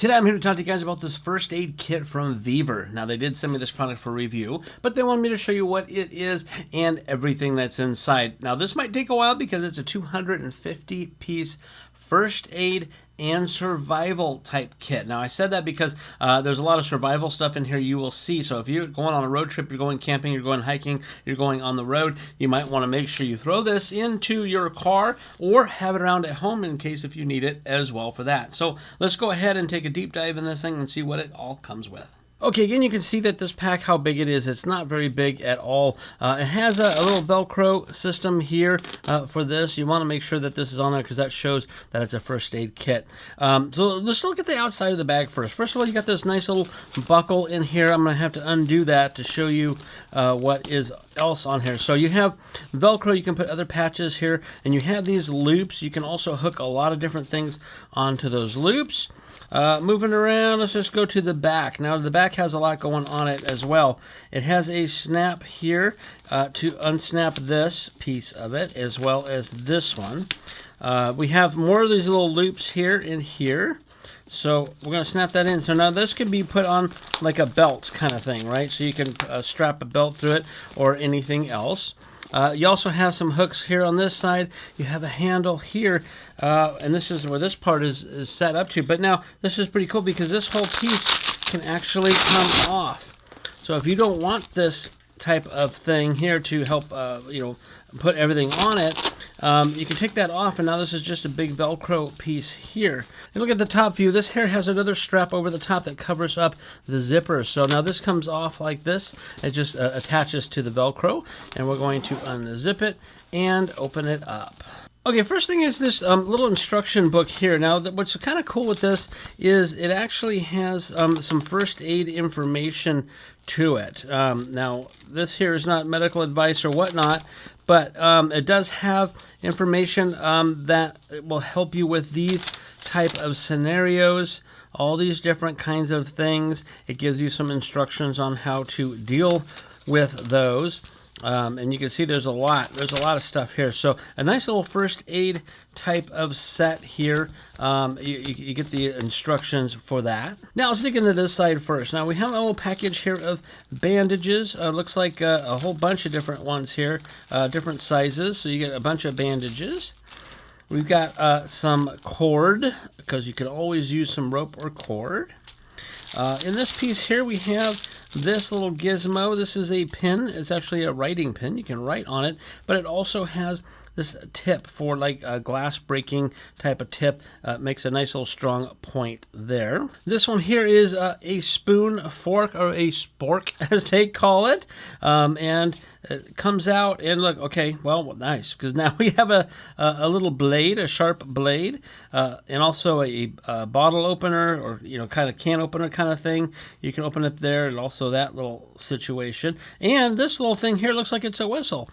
Today I'm here to talk to you guys about this first aid kit from Vever. Now they did send me this product for review, but they wanted me to show you what it is and everything that's inside. Now this might take a while because it's a 250 piece first aid and survival type kit. Now I said that because there's a lot of survival stuff in here you will see. So if you're going on a road trip, you're going camping, you're going hiking, you're going on the road, you might want to make sure you throw this into your car or have it around at home in case if you need it as well for that. So let's go ahead and take a deep dive in this thing and see what it all comes with. Okay, again, you can see that this pack, how big it is. It's not very big at all. It has a little Velcro system here for this. You want to make sure that this is on there because that shows that it's a first aid kit. So let's look at the outside of the bag first. First of all, you got this nice little buckle in here. I'm going to have to undo that to show you what is else on here. So you have Velcro, you can put other patches here, and you have these loops. You can also hook a lot of different things onto those loops. Moving around, let's just go to the back. Now the back has a lot going on it as well. It has a snap here to unsnap this piece of it as well as this one. We have more of these little loops here and here. So we're going to snap that in. So now this can be put on like a belt kind of thing, right? So you can strap a belt through it or anything else. You also have some hooks here on this side. You have a handle here, and this is where this part is set up to. But now this is pretty cool because this whole piece can actually come off. So if you don't want this type of thing here to help, put everything on it, you can take that off, and now this is just a big Velcro piece here. And look at the top view. This here has another strap over the top that covers up the zipper. So now this comes off like this. It just attaches to the Velcro, and we're going to unzip it and open it up. Okay, first thing is this little instruction book here. Now, what's kind of cool with this is it actually has some first aid information to it. Now, this here is not medical advice or whatnot, but it does have information that will help you with these type of scenarios, all these different kinds of things. It gives you some instructions on how to deal with those. And you can see there's a lot of stuff here. So a nice little first aid type of set here. You get the instructions for that. Now let's dig into this side first. Now we have a little package here of bandages. Looks like a whole bunch of different ones here, different sizes. So you get a bunch of bandages. We've got some cord, because you can always use some rope or cord. In this piece here, we have this little gizmo. This is a pin. It's actually a writing pin. You can write on it, but it also has this tip for like a glass breaking type of tip. Makes a nice little strong point there. This one here is a spoon, fork, or a spork as they call it. And it comes out and look, okay, well, nice, because now we have a little blade, a sharp blade, and also a bottle opener, or kind of can opener kind of thing. You can open it there, and also that little situation. And this little thing here looks like it's a whistle.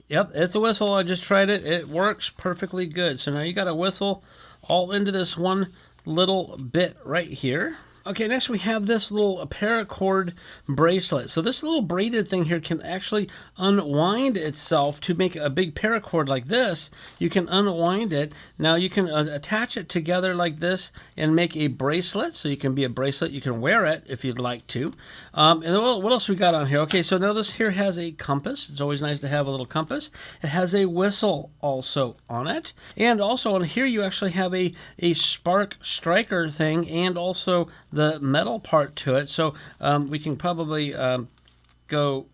Yep, it's a whistle. I just tried it. It works perfectly good. So now you got a whistle all into this one little bit right here. Okay, next we have this little paracord bracelet. So this little braided thing here can actually unwind itself to make a big paracord like this. You can unwind it. Now you can attach it together like this and make a bracelet. So you can be a bracelet. You can wear it if you'd like to. And then what else we got on here? Okay, so now this here has a compass. It's always nice to have a little compass. It has a whistle also on it. And also on here you actually have a spark striker thing, and also the metal part to it. So we can probably go,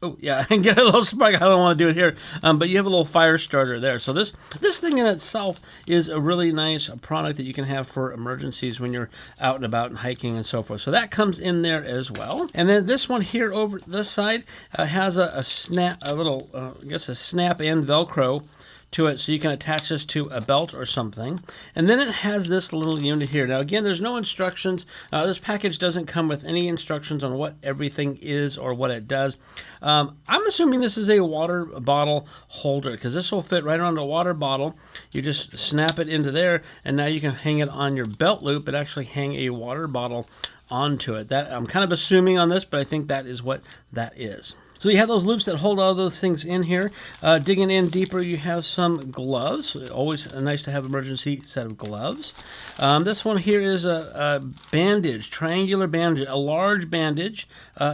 oh yeah, and get a little spark. I don't want to do it here, but you have a little fire starter there. So this thing in itself is a really nice product that you can have for emergencies when you're out and about and hiking and so forth. So that comes in there as well. And then this one here over this side has a snap, a little, I guess a snap and Velcro to it, so you can attach this to a belt or something. And then it has this little unit here. Now again, there's no instructions. This package doesn't come with any instructions on what everything is or what it does. I'm assuming this is a water bottle holder, because this will fit right around a water bottle. You just snap it into there, and now you can hang it on your belt loop and actually hang a water bottle onto it. That I'm kind of assuming on this, but I think that is what that is. So you have those loops that hold all those things in here. Digging in deeper, you have some gloves. Always nice to have an emergency set of gloves. This one here is a bandage, triangular bandage, a large bandage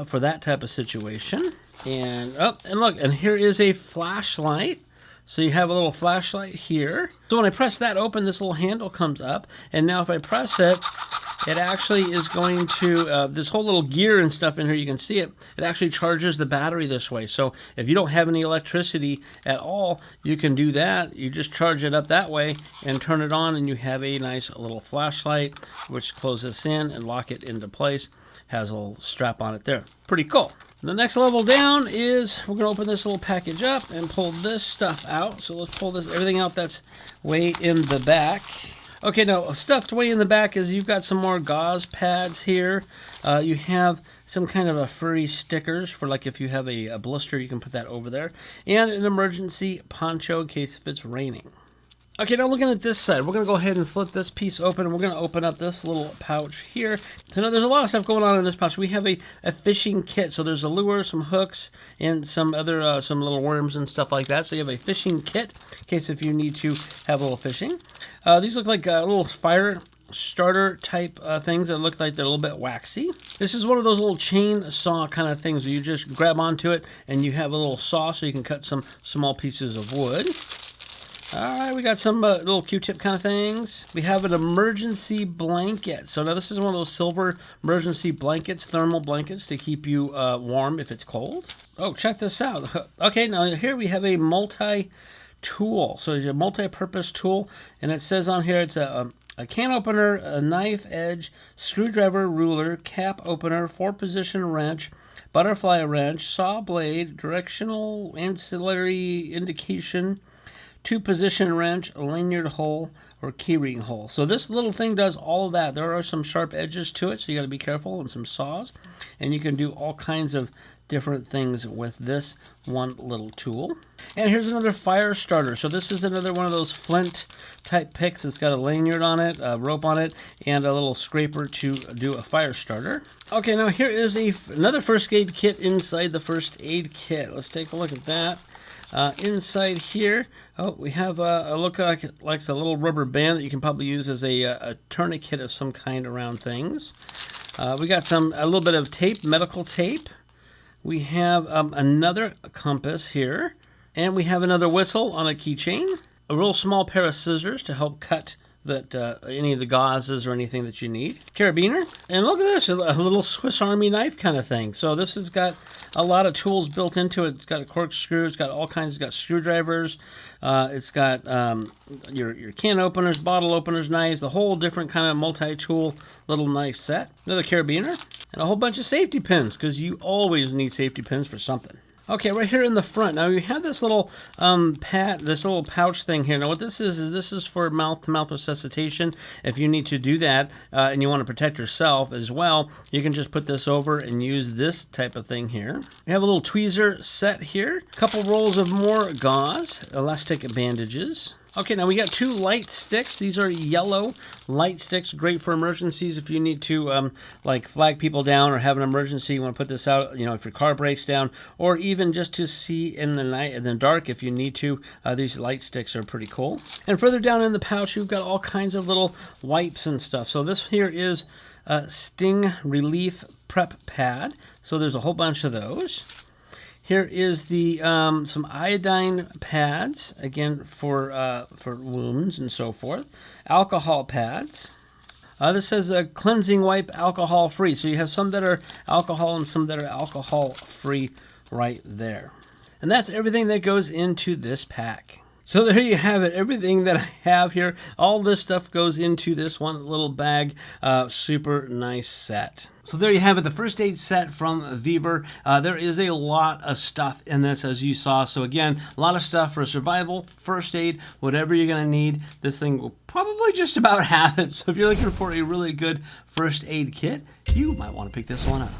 for that type of situation. And look, and here is a flashlight. So you have a little flashlight here. So when I press that open, this little handle comes up. And now if I press it, it actually is going to, this whole little gear and stuff in here, you can see it, it actually charges the battery this way. So if you don't have any electricity at all, you can do that. You just charge it up that way and turn it on, and you have a nice little flashlight, which closes in and lock it into place. Has a little strap on it there. Pretty cool. The next level down is we're going to open this little package up and pull this stuff out. So let's pull everything out that's way in the back. Okay, now stuffed way in the back is you've got some more gauze pads here. You have some kind of a furry stickers for, like, if you have a blister, you can put that over there. And an emergency poncho in case if it's raining. Okay, now looking at this side, we're going to go ahead and flip this piece open, and we're going to open up this little pouch here. So now there's a lot of stuff going on in this pouch. We have a fishing kit. So there's a lure, some hooks, and some other, some little worms and stuff like that. So you have a fishing kit in case if you need to have a little fishing. These look like little fire starter type things that look like they're a little bit waxy. This is one of those little chain saw kind of things where you just grab onto it and you have a little saw so you can cut some small pieces of wood. Alright, we got some little Q-tip kind of things. We have an emergency blanket. So now this is one of those silver emergency blankets, thermal blankets to keep you warm if it's cold. Oh, check this out. Okay, now here we have a multi-tool. So it's a multi-purpose tool, and it says on here it's a can opener, a knife edge, screwdriver, ruler, cap opener, 4-position wrench, butterfly wrench, saw blade, directional ancillary indication, 2-position wrench, a lanyard hole, or keyring hole. So this little thing does all of that. There are some sharp edges to it, so you got to be careful, and some saws. And you can do all kinds of different things with this one little tool. And here's another fire starter. So this is another one of those flint type picks. It's got a lanyard on it, a rope on it, and a little scraper to do a fire starter. Okay, now here is another first aid kit inside the first aid kit. Let's take a look at that. Inside here, we have a look like a little rubber band that you can probably use as a tourniquet of some kind around things. We got a little bit of tape, medical tape. We have another compass here, and we have another whistle on a keychain. A real small pair of scissors to help cut any of the gauzes or anything that you need. Carabiner. And look at this, a little Swiss Army knife kind of thing. So this has got a lot of tools built into it. It's got a corkscrew, it's got all kinds, it's got screwdrivers, it's got your can openers, bottle openers, knives, the whole different kind of multi-tool little knife set. Another carabiner, and a whole bunch of safety pins, because you always need safety pins for something. Okay, right here in the front. Now you have this little this little pouch thing here. Now what this is for mouth-to-mouth resuscitation. If you need to do that and you want to protect yourself as well, you can just put this over and use this type of thing here. We have a little tweezer set here. A couple rolls of more gauze, elastic bandages. Okay, now we got 2 light sticks. These are yellow light sticks, great for emergencies if you need to like flag people down or have an emergency. You want to put this out, you know, if your car breaks down, or even just to see in the night, in the dark if you need to. These light sticks are pretty cool. And further down in the pouch, you've got all kinds of little wipes and stuff. So this here is Sting Relief Prep Pad. So there's a whole bunch of those. Here is the some iodine pads, again for wounds and so forth. Alcohol pads. This says a cleansing wipe, alcohol free. So you have some that are alcohol and some that are alcohol free right there. And that's everything that goes into this pack. So there you have it, everything that I have here. All this stuff goes into this one little bag. Super nice set. So there you have it, the first aid set from Vevor. There is a lot of stuff in this, as you saw. So again, a lot of stuff for survival, first aid, whatever you're going to need. This thing will probably just about have it. So if you're looking for a really good first aid kit, you might want to pick this one up.